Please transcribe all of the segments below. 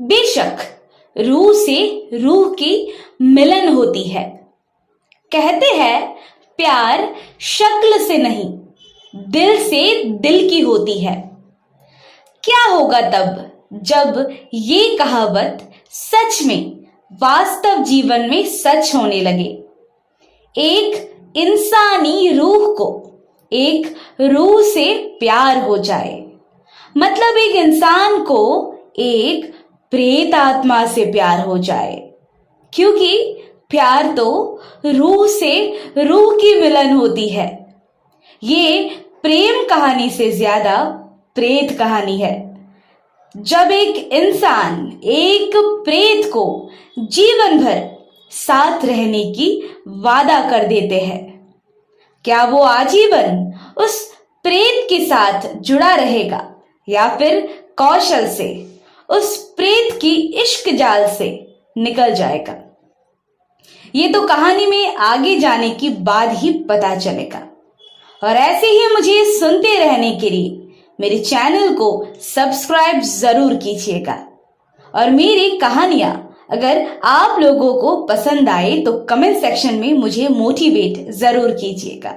बेशक रूह से रूह की मिलन होती है। कहते हैं प्यार शक्ल से नहीं दिल से दिल की होती है। क्या होगा तब जब ये कहावत सच में वास्तव जीवन में सच होने लगे। एक इंसानी रूह को एक रूह से प्यार हो जाए, मतलब एक इंसान को एक प्रेत आत्मा से प्यार हो जाए, क्योंकि प्यार तो रूह से रूह की मिलन होती है। ये प्रेम कहानी से ज्यादा प्रेत कहानी है। जब एक इंसान एक प्रेत को जीवन भर साथ रहने की वादा कर देते हैं, क्या वो आजीवन उस प्रेत के साथ जुड़ा रहेगा या फिर कौशल से उस प्रेत की इश्क जाल से निकल जाएगा? ये तो कहानी में आगे जाने के बाद ही पता चलेगा। और ऐसे ही मुझे सुनते रहने के लिए मेरे चैनल को सब्सक्राइब जरूर कीजिएगा। और मेरी कहानियां अगर आप लोगों को पसंद आए तो कमेंट सेक्शन में मुझे मोटिवेट जरूर कीजिएगा।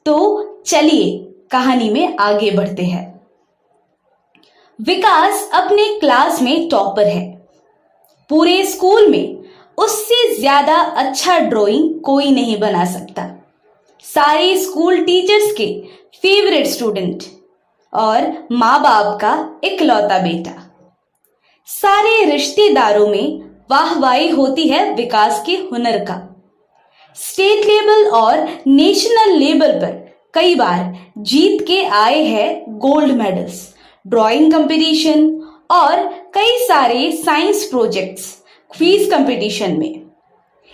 तो चलिए कहानी में आगे बढ़ते हैं। विकास अपने क्लास में टॉपर है। पूरे स्कूल में उससे ज्यादा अच्छा ड्राइंग कोई नहीं बना सकता। सारे स्कूल टीचर्स के फेवरेट स्टूडेंट और माँ बाप का इकलौता बेटा। सारे रिश्तेदारों में वाहवाही होती है विकास के हुनर का। स्टेट लेवल और नेशनल लेवल पर कई बार जीत के आए हैं गोल्ड मेडल्स, ड्राइंग कंपटीशन और कई सारे साइंस प्रोजेक्ट्स, क्विज कंपटीशन में।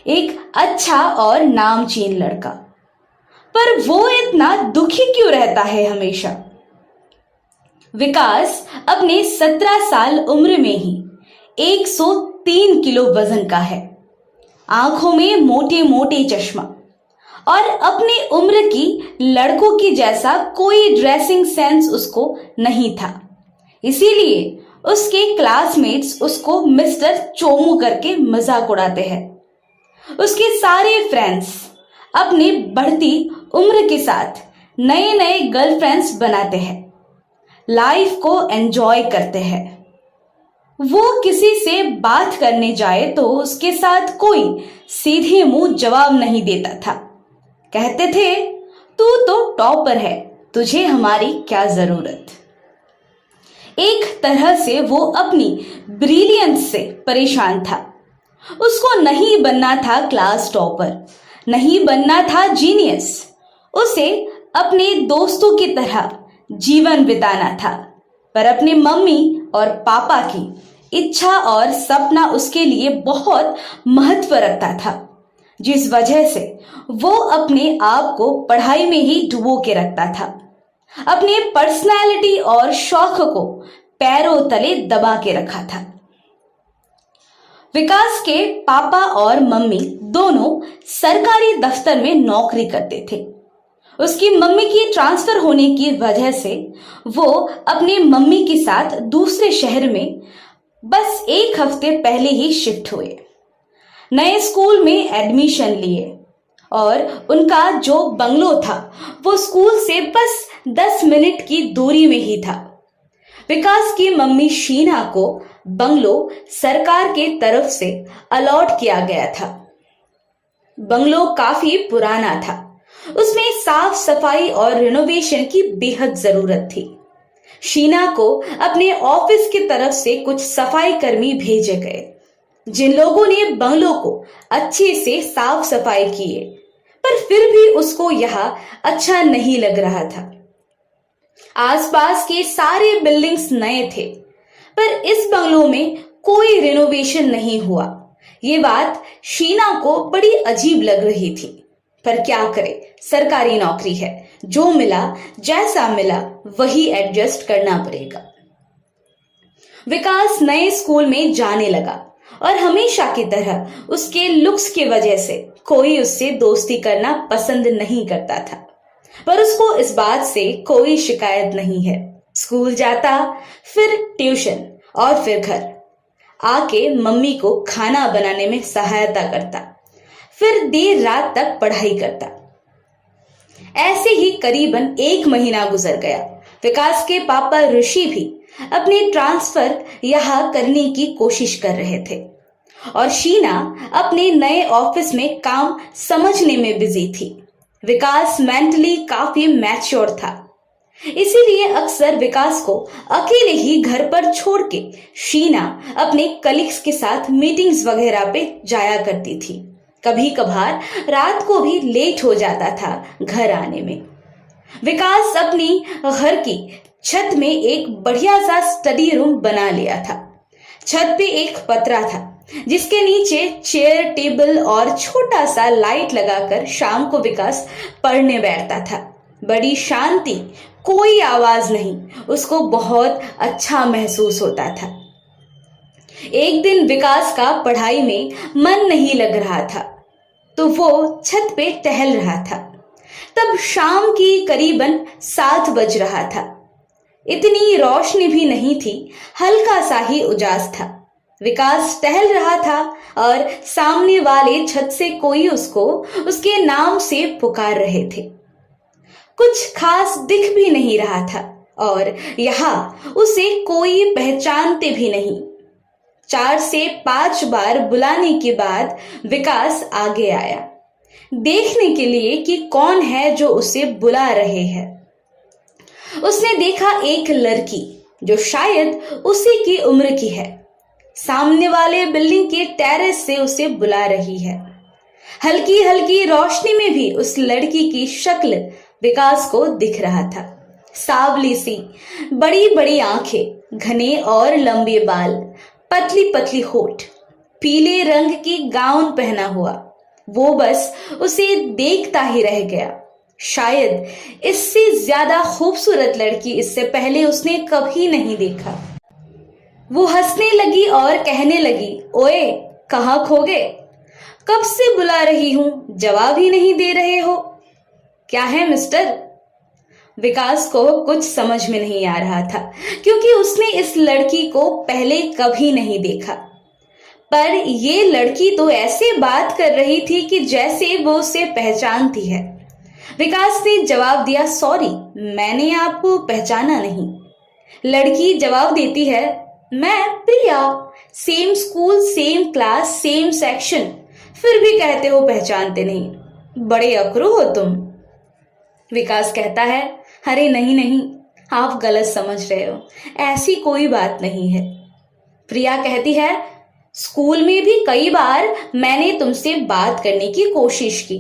एक अच्छा और नामचीन लड़का, पर वो इतना दुखी क्यों रहता है हमेशा? विकास अपने 17 साल उम्र में ही 103 किलो वजन का है। आंखों में मोटे मोटे चश्मा और अपनी उम्र की लड़कों की जैसा कोई ड्रेसिंग सेंस उसको नहीं था। इसीलिए उसके क्लासमेट्स उसको मिस्टर चोमू करके मजाक उड़ाते हैं। उसके सारे फ्रेंड्स अपनी बढ़ती उम्र के साथ नए नए गर्लफ्रेंड्स बनाते हैं, लाइफ को एंजॉय करते हैं। वो किसी से बात करने जाए तो उसके साथ कोई सीधे मुंह जवाब नहीं देता था। कहते थे तू तो टॉपर है, तुझे हमारी क्या जरूरत। एक तरह से वो अपनी ब्रिलियंस से परेशान था। उसको नहीं बनना था क्लास टॉपर, नहीं बनना था जीनियस। उसे अपने दोस्तों की तरह जीवन बिताना था, पर अपनी मम्मी और पापा की इच्छा और सपना उसके लिए बहुत महत्व रखता था, जिस वजह से वो अपने आप को पढ़ाई में ही डुबो के रखता था। अपने पर्सनालिटी और शौक को पैरों तले दबा के रखा था। विकास के पापा और मम्मी दोनों सरकारी दफ्तर में नौकरी करते थे। उसकी मम्मी की ट्रांसफर होने की वजह से वो अपनी मम्मी के साथ दूसरे शहर में बस 1 हफ्ते पहले ही शिफ्ट हुए। नए स्कूल में एडमिशन लिए और उनका जो बंगलो था वो स्कूल से बस 10 मिनट की दूरी में ही था। विकास की मम्मी शीना को बंगलो सरकार के तरफ से अलॉट किया गया था। बंगलो काफी पुराना था, उसमें साफ सफाई और रिनोवेशन की बेहद जरूरत थी। शीना को अपने ऑफिस की तरफ से कुछ सफाई कर्मी भेजे गए, जिन लोगों ने बंगलों को अच्छे से साफ सफाई किए, पर फिर भी उसको यह अच्छा नहीं लग रहा था। आसपास के सारे बिल्डिंग्स नए थे, पर इस बंगलो में कोई रिनोवेशन नहीं हुआ। ये बात शीना को बड़ी अजीब लग रही थी, पर क्या करे, सरकारी नौकरी है, जो मिला जैसा मिला वही एडजस्ट करना पड़ेगा। विकास नए स्कूल में जाने लगा और हमेशा की तरह उसके लुक्स की वजह से कोई उससे दोस्ती करना पसंद नहीं करता था, पर उसको इस बात से कोई शिकायत नहीं है। स्कूल जाता, फिर ट्यूशन और फिर घर। आके मम्मी को खाना बनाने में सहायता करता, फिर देर रात तक पढ़ाई करता। ऐसे ही करीबन 1 महीना गुजर गया। विकास के पापा ऋषि भी अपने ट्रांसफर यहाँ करने की कोशिश कर रहे थे और शीना अपने नए ऑफिस में काम समझने में बिजी थी। विकास मेंटली काफी मैच्योर था, इसीलिए अक्सर विकास को अकेले ही घर पर छोड़ के शीना अपने कलीग्स के साथ मीटिंग्स वगैरह पे जाया करती थी। कभी कभार रात को भी लेट हो जाता था घर आने में। विकास अपनी घर की छत में एक बढ़िया सा स्टडी रूम बना लिया था। छत पे एक पतरा था जिसके नीचे चेयर, टेबल और छोटा सा लाइट लगाकर शाम को विकास पढ़ने बैठता था। बड़ी शांति, कोई आवाज नहीं, उसको बहुत अच्छा महसूस होता था। एक दिन विकास का पढ़ाई में मन नहीं लग रहा था तो वो छत पे टहल रहा था। तब शाम की करीबन 7 बज रहा था। इतनी रोशनी भी नहीं थी, हल्का सा ही उजास था। विकास टहल रहा था और सामने वाले छत से कोई उसको उसके नाम से पुकार रहे थे। कुछ खास दिख भी नहीं रहा था और यहाँ उसे कोई पहचानते भी नहीं। 4 से 5 बार बुलाने के बाद विकास आगे आया, देखने के लिए कि कौन है जो उसे बुला रहे हैं। उसने देखा एक लड़की जो शायद उसी की उम्र की है, सामने वाले बिल्डिंग के टेरेस से उसे बुला रही है। हल्की हल्की रोशनी में भी उस लड़की की शक्ल विकास को दिख रहा था। सांवली सी, बड़ी बड़ी आंखें, घने और लंबे बाल, पतली पतली होठ, पीले रंग की गाउन पहना हुआ। वो बस उसे देखता ही रह गया। शायद इससे ज्यादा खूबसूरत लड़की इससे पहले उसने कभी नहीं देखा। वो हंसने लगी और कहने लगी, ओए कहाँ खो गए? कब से बुला रही हूं, जवाब ही नहीं दे रहे हो। क्या है मिस्टर? विकास को कुछ समझ में नहीं आ रहा था क्योंकि उसने इस लड़की को पहले कभी नहीं देखा। पर ये लड़की तो ऐसे बात कर रही थी कि जैसे वो उसे पहचानती है। विकास ने जवाब दिया, सॉरी, मैंने आपको पहचाना नहीं। लड़की जवाब देती है, मैं Priya, same school, same class, same section, फिर भी कहते हो पहचानते नहीं, बड़े अकड़ू हो तुम। विकास कहता है, अरे नहीं नहीं, आप गलत समझ रहे हो, ऐसी कोई बात नहीं है। प्रिया कहती है, स्कूल में भी कई बार मैंने तुमसे बात करने की कोशिश की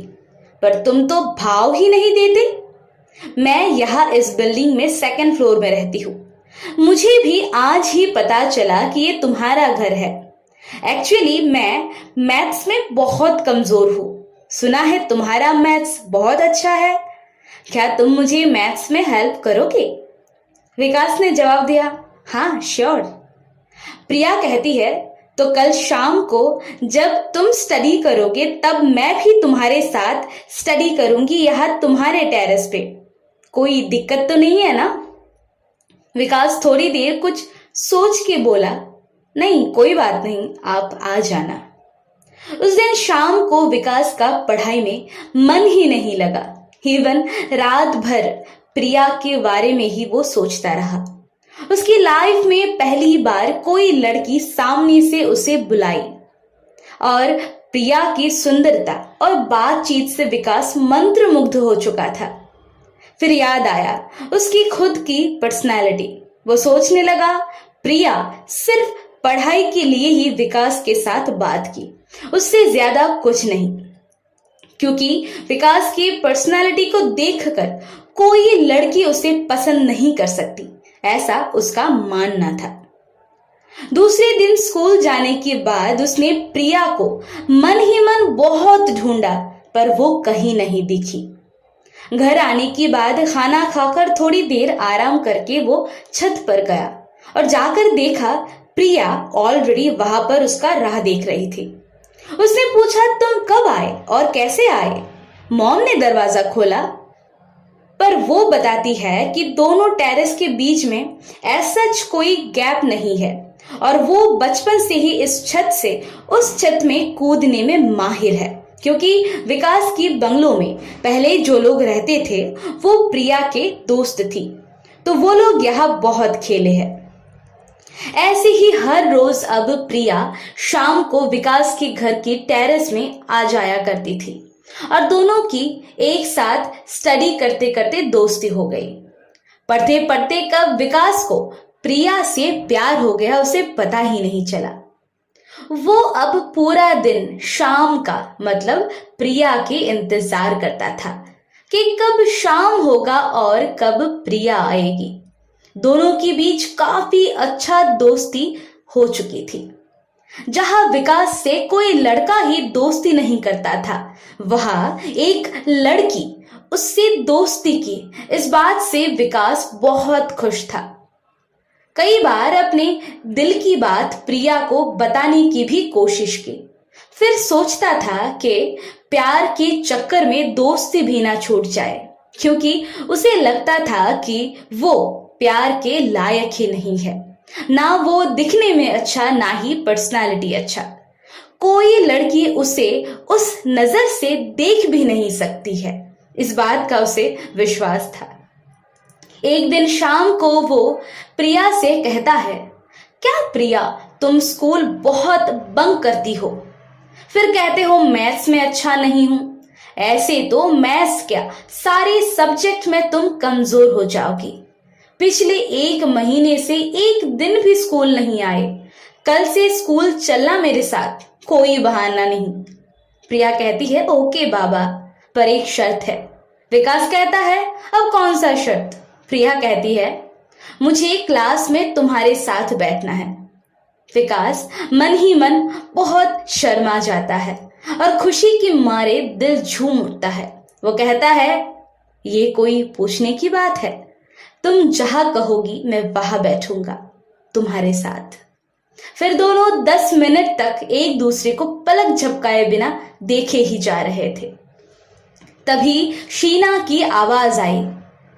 पर तुम तो भाव ही नहीं देते। मैं यहाँ इस बिल्डिंग में 2nd फ्लोर में रहती हूँ। मुझे भी आज ही पता चला कि ये तुम्हारा घर है। एक्चुअली मैं मैथ्स में बहुत कमजोर हूँ। सुना है तुम्हारा मैथ्स बहुत अच्छा है, क्या तुम मुझे मैथ्स में हेल्प करोगे? विकास ने जवाब दिया, हाँ श्योर। प्रिया कहती है, तो कल शाम को जब तुम स्टडी करोगे तब मैं भी तुम्हारे साथ स्टडी करूंगी यहाँ तुम्हारे टेरेस पे। कोई दिक्कत तो नहीं है ना? विकास थोड़ी देर कुछ सोच के बोला, नहीं कोई बात नहीं, आप आ जाना। उस दिन शाम को विकास का पढ़ाई में मन ही नहीं लगा। इवन रात भर प्रिया के बारे में ही वो सोचता रहा। उसकी लाइफ में पहली बार कोई लड़की सामने से उसे बुलाई और प्रिया की सुंदरता और बातचीत से विकास मंत्रमुग्ध हो चुका था। फिर याद आया उसकी खुद की पर्सनालिटी। वो सोचने लगा, प्रिया सिर्फ पढ़ाई के लिए ही विकास के साथ बात की, उससे ज्यादा कुछ नहीं, क्योंकि विकास की पर्सनालिटी को देखकर कोई लड़की उसे पसंद नहीं कर सकती, ऐसा उसका मानना था। दूसरे दिन स्कूल जाने के बाद उसने प्रिया को मन ही मन बहुत ढूंढा पर वो कहीं नहीं दिखी। घर आने के बाद खाना खाकर थोड़ी देर आराम करके वो छत पर गया और जाकर देखा प्रिया ऑलरेडी वहां पर उसका राह देख रही थी। उसने पूछा, तुम कब आए और कैसे आए? मॉम ने दरवाजा खोला, पर वो बताती है कि दोनों टेरेस के बीच में एज सच कोई गैप नहीं है, और वो बचपन से ही इस छत से उस छत में कूदने में माहिर है, क्योंकि विकास की बंगलों में पहले जो लोग रहते थे वो प्रिया के दोस्त थी, तो वो लोग यहाँ बहुत खेले हैं। ऐसे ही हर रोज अब प्रिया शाम को विकास के घर की टेरेस में आ जाया करती थी और दोनों की एक साथ स्टडी करते करते दोस्ती हो गई। पढ़ते पढ़ते कब विकास को प्रिया से प्यार हो गया उसे पता ही नहीं चला। वो अब पूरा दिन शाम का मतलब प्रिया के इंतजार करता था कि कब शाम होगा और कब प्रिया आएगी। दोनों के बीच काफी अच्छा दोस्ती हो चुकी थी। जहां विकास से कोई लड़का ही दोस्ती नहीं करता था, वहां एक लड़की उससे दोस्ती की। इस बात से विकास बहुत खुश था। कई बार अपने दिल की बात प्रिया को बताने की भी कोशिश की, फिर सोचता था कि प्यार के चक्कर में दोस्ती भी ना छूट जाए, क्योंकि उसे लगता था कि वो प्यार के लायक ही नहीं है। ना वो दिखने में अच्छा, ना ही पर्सनालिटी अच्छा। कोई लड़की उसे उस नजर से देख भी नहीं सकती है, इस बात का उसे विश्वास था। एक दिन शाम को वो प्रिया से कहता है, क्या प्रिया, तुम स्कूल बहुत बंक करती हो, फिर कहते हो मैथ्स में अच्छा नहीं हूं। ऐसे तो मैथ्स क्या, सारे सब्जेक्ट में तुम कमजोर हो जाओगी। पिछले 1 महीने से एक दिन भी स्कूल नहीं आए। कल से स्कूल चलना मेरे साथ, कोई बहाना नहीं। प्रिया कहती है, ओके बाबा, पर एक शर्त है। विकास कहता है, अब कौन सा शर्त? प्रिया कहती है, मुझे क्लास में तुम्हारे साथ बैठना है। विकास मन ही मन बहुत शर्मा जाता है और खुशी के मारे दिल झूम उठता है। वो कहता है, ये कोई पूछने की बात है? तुम जहां कहोगी मैं वहां बैठूंगा तुम्हारे साथ। फिर दोनों 10 मिनट तक एक दूसरे को पलक झपकाए बिना देखे ही जा रहे थे। तभी शीना की आवाज आई,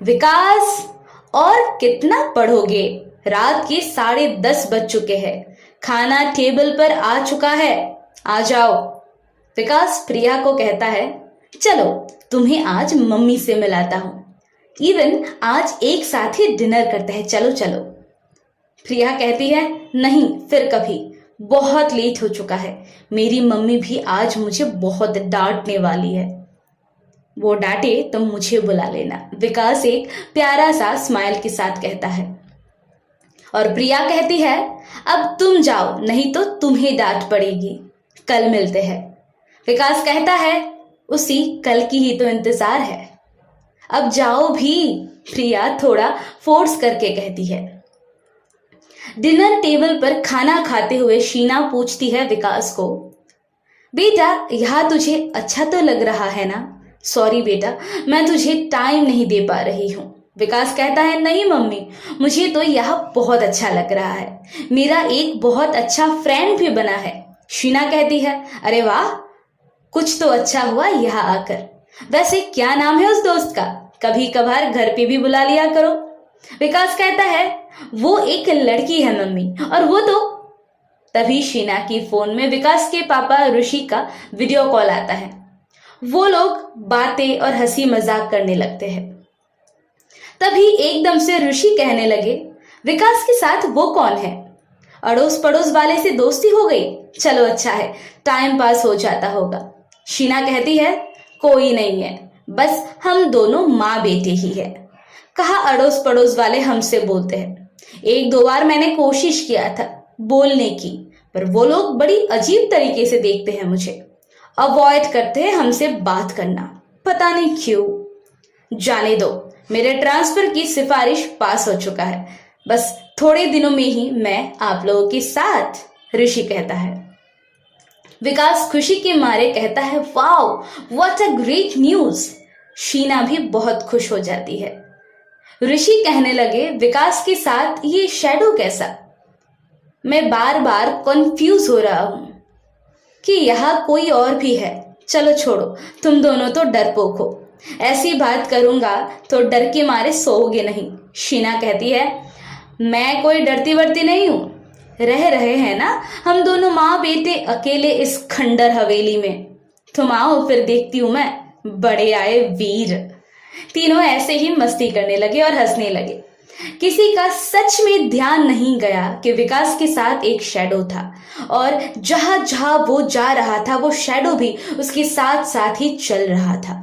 विकास, और कितना पढ़ोगे? रात के 10:30 बज चुके हैं, खाना टेबल पर आ चुका है, आ जाओ। विकास प्रिया को कहता है, चलो तुम्हें आज मम्मी से मिलाता हूं, इवन आज एक साथ ही डिनर करते हैं, चलो चलो। प्रिया कहती है, नहीं, फिर कभी, बहुत लेट हो चुका है। मेरी मम्मी भी आज मुझे बहुत डांटने वाली है। वो डांटे तो मुझे बुला लेना, विकास एक प्यारा सा स्माइल के साथ कहता है। और प्रिया कहती है, अब तुम जाओ, नहीं तो तुम्हें डांट पड़ेगी, कल मिलते हैं। विकास कहता है, उसी कल की ही तो इंतजार है, अब जाओ भी, प्रिया थोड़ा फोर्स करके कहती है। डिनर टेबल पर खाना खाते हुए शीना पूछती है विकास को, बेटा यहाँ तुझे अच्छा तो लग रहा है ना? सॉरी बेटा, मैं तुझे टाइम नहीं दे पा रही हूँ। विकास कहता है, नहीं मम्मी, मुझे तो यह बहुत अच्छा लग रहा है, मेरा एक बहुत अच्छा फ्रेंड भी बना है। शीना कहती है, अरे वाह, कुछ तो अच्छा हुआ यहाँ आकर। वैसे क्या नाम है उस दोस्त का? कभी कभार घर पे भी बुला लिया करो। विकास कहता है, वो एक लड़की है मम्मी, और वो तो। तभी शीना की फोन में विकास के पापा ऋषि का वीडियो कॉल आता है। वो लोग बातें और हंसी मजाक करने लगते हैं। तभी एकदम से ऋषि कहने लगे, विकास के साथ वो कौन है? अड़ोस पड़ोस वाले से दोस्ती हो गई? चलो अच्छा है, टाइम पास हो जाता होगा। शीना कहती है, कोई नहीं है, बस हम दोनों माँ बेटे ही है। कहा अड़ोस पड़ोस वाले हमसे बोलते हैं। 1-2 बार मैंने कोशिश किया था बोलने की, पर वो लोग बड़ी अजीब तरीके से देखते हैं मुझे, अवॉइड करते हैं हमसे बात करना, पता नहीं क्यों। जाने दो, मेरे ट्रांसफर की सिफारिश पास हो चुका है, बस थोड़े दिनों में ही मैं आप लोगों के साथ, ऋषि कहता है। विकास खुशी के मारे कहता है, wow, what a great news. Sheena भी बहुत खुश हो जाती है। ऋषि कहने लगे, विकास के साथ ये शैडो कैसा? मैं बार बार कंफ्यूज हो रहा हूं कि यहाँ कोई और भी है। चलो छोड़ो, तुम दोनों तो डरपोक हो, ऐसी बात करूंगा तो डर के मारे सोओगे नहीं। शीना कहती है, मैं कोई डरती वरती नहीं हूं, रह रहे हैं ना हम दोनों माँ बेटे अकेले इस खंडर हवेली में। तुम आओ फिर देखती हूं मैं, बड़े आए वीर। तीनों ऐसे ही मस्ती करने लगे और हंसने लगे। किसी का सच में ध्यान नहीं गया कि विकास के साथ एक शैडो था और जहां जहां वो जा रहा था वो शैडो भी उसके साथ साथ ही चल रहा था।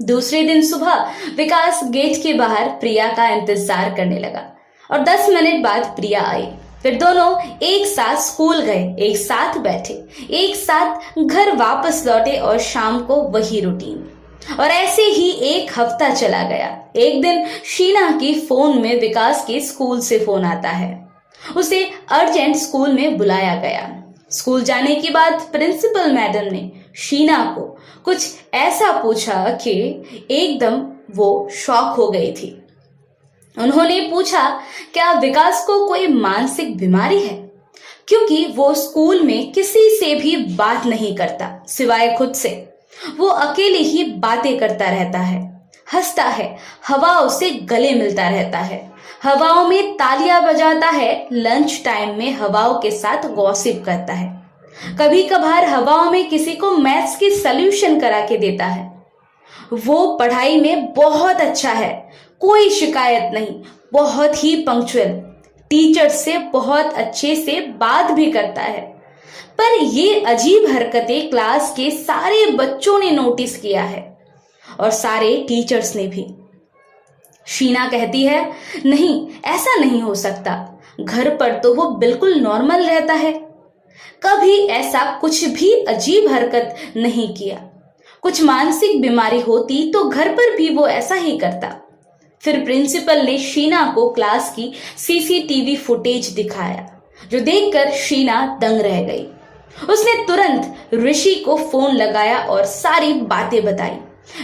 दूसरे दिन सुबह विकास गेट के बाहर प्रिया का इंतजार करने लगा और 10 मिनट बाद प्रिया आई। फिर दोनों एक साथ स्कूल गए, एक साथ बैठे, एक साथ घर वापस लौटे और शाम को वही रूटीन। और ऐसे ही एक हफ्ता चला गया। एक दिन शीना की फोन में विकास के स्कूल से फोन आता है। उसे अर्जेंट स्कूल में बुलाया गया। स्कूल जाने के बाद प्रिंसिपल मैडम ने शीना को कुछ ऐसा पूछा कि एकदम वो शॉक हो गई थी। उन्होंने पूछा, क्या विकास को कोई मानसिक बीमारी है? क्योंकि वो स्कूल में किसी से भी बात नहीं करता सिवाय खुद से। वो अकेले ही बातें करता रहता है, हंसता है, हवाओं से गले मिलता रहता है, हवाओं में तालियां बजाता है, लंच टाइम में हवाओं के साथ गॉसिप करता है, कभी कभार हवाओं में किसी को मैथ्स की सॉल्यूशन करा के देता है। वो पढ़ाई में बहुत अच्छा है, कोई शिकायत नहीं, बहुत ही पंक्चुअल, टीचर से बहुत अच्छे से बात भी करता है। पर ये अजीब हरकतें क्लास के सारे बच्चों ने नोटिस किया है और सारे टीचर्स ने भी। शीना कहती है, नहीं ऐसा नहीं हो सकता, घर पर तो वो बिल्कुल नॉर्मल रहता है, कभी ऐसा कुछ भी अजीब हरकत नहीं किया। कुछ मानसिक बीमारी होती तो घर पर भी वो ऐसा ही करता। फिर प्रिंसिपल ने शीना को क्लास की सीसीटीवी फुटेज दिखाया, जो देखकर शीना दंग रह गई। उसने तुरंत ऋषि को फोन लगाया और सारी बातें बताई।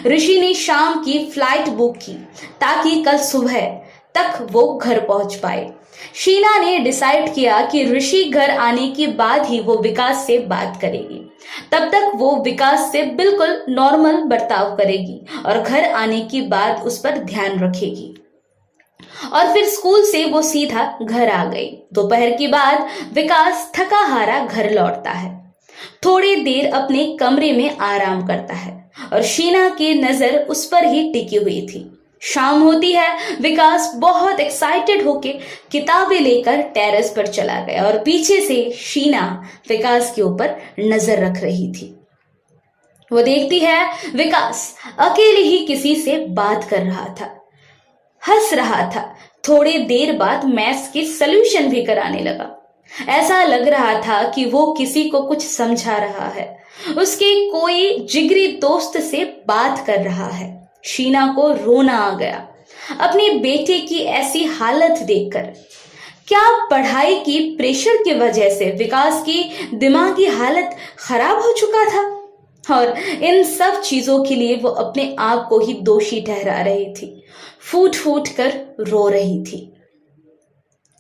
ऋषि ने शाम की फ्लाइट बुक की ताकि कल सुबह तक वो घर पहुंच पाए। शीना ने डिसाइड किया कि ऋषि घर आने के बाद ही वो विकास से बात करेगी। तब तक वो विकास से बिल्कुल नॉर्मल बर्ताव करेगी और घर आने के बाद उस पर ध्यान रखेगी। और फिर स्कूल से वो सीधा घर आ गई। दोपहर के बाद विकास थका हारा घर लौटता है, थोड़ी देर अपने कमरे में आराम करता है और शीना की नजर उस पर ही टिकी हुई थी। शाम होती है। विकास बहुत एक्साइटेड होके किताबें लेकर टेरेस पर चला गया और पीछे से शीना विकास के ऊपर नजर रख रही थी। वो देखती है विकास अकेले ही किसी से बात कर रहा था, हंस रहा था, थोड़ी देर बाद मैथ्स की सॉल्यूशन भी कराने लगा। ऐसा लग रहा था कि वो किसी को कुछ समझा रहा है, उसके कोई जिगरी दोस्त से बात कर रहा है। शीना को रोना आ गया अपने बेटे की ऐसी हालत देखकर। क्या पढ़ाई की प्रेशर की वजह से विकास की दिमागी हालत खराब हो चुका था? और इन सब चीजों के लिए वो अपने आप को ही दोषी ठहरा रही थी, फूट फूट कर रो रही थी।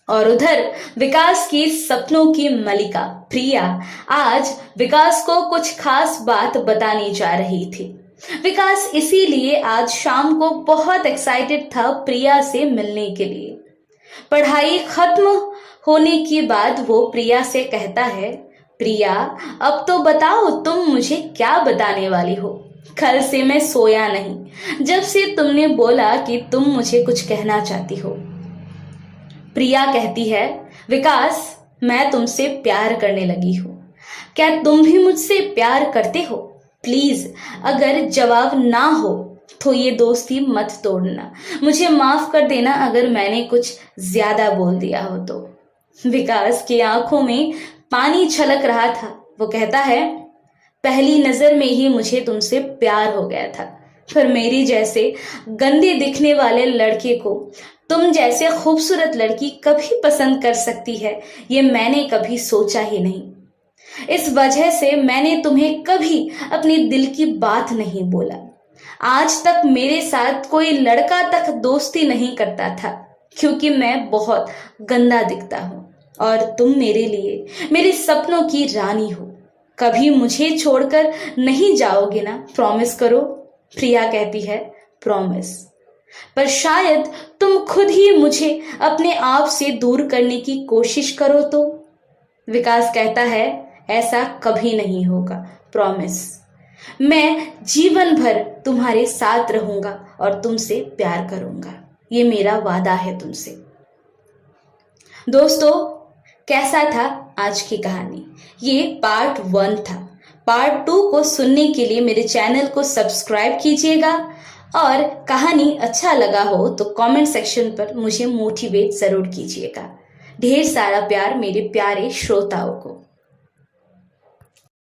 और उधर विकास की सपनों की मलिका प्रिया आज विकास को कुछ खास बात बताने जा रही थी। विकास इसीलिए आज शाम को बहुत एक्साइटेड था प्रिया से मिलने के लिए। पढ़ाई खत्म होने के बाद वो प्रिया से कहता है, प्रिया अब तो बताओ तुम मुझे क्या बताने वाली हो? कल से मैं सोया नहीं जब से तुमने बोला कि तुम मुझे कुछ कहना चाहती हो। प्रिया कहती है, विकास मैं तुमसे प्यार करने लगी हूँ, क्या तुम भी मुझसे प्यार करते हो? प्लीज अगर जवाब ना हो तो ये दोस्ती मत तोड़ना, मुझे माफ कर देना अगर मैंने कुछ ज्यादा बोल दिया हो तो। विकास की आंखों में पानी छलक रहा था। वो कहता है, पहली नजर में ही मुझे तुमसे प्यार हो गया था, पर मेरी जैसे गंदे दिखने वाले लड़के को तुम जैसे खूबसूरत लड़की कभी पसंद कर सकती है, ये मैंने कभी सोचा ही नहीं। इस वजह से मैंने तुम्हें कभी अपने दिल की बात नहीं बोला। आज तक मेरे साथ कोई लड़का तक दोस्ती नहीं करता था क्योंकि मैं बहुत गंदा दिखता हूँ और तुम मेरे लिए मेरे सपनों की रानी हो। कभी मुझे छोड़कर नहीं जाओगे ना? प्रॉमिस करो। प्रिया कहती है, प्रॉमिस। पर शायद तुम खुद ही मुझे अपने आप से दूर करने की कोशिश करो तो। विकास कहता है, ऐसा कभी नहीं होगा, प्रॉमिस। मैं जीवन भर तुम्हारे साथ रहूंगा और तुमसे प्यार करूंगा, ये मेरा वादा है तुमसे। दोस्तों, कैसा था आज की कहानी? ये पार्ट 1 था। पार्ट 2 को सुनने के लिए मेरे चैनल को सब्सक्राइब कीजिएगा और कहानी अच्छा लगा हो तो कमेंट सेक्शन पर मुझे मोटिवेट जरूर कीजिएगा। ढेर सारा प्यार मेरे प्यारे श्रोताओं को।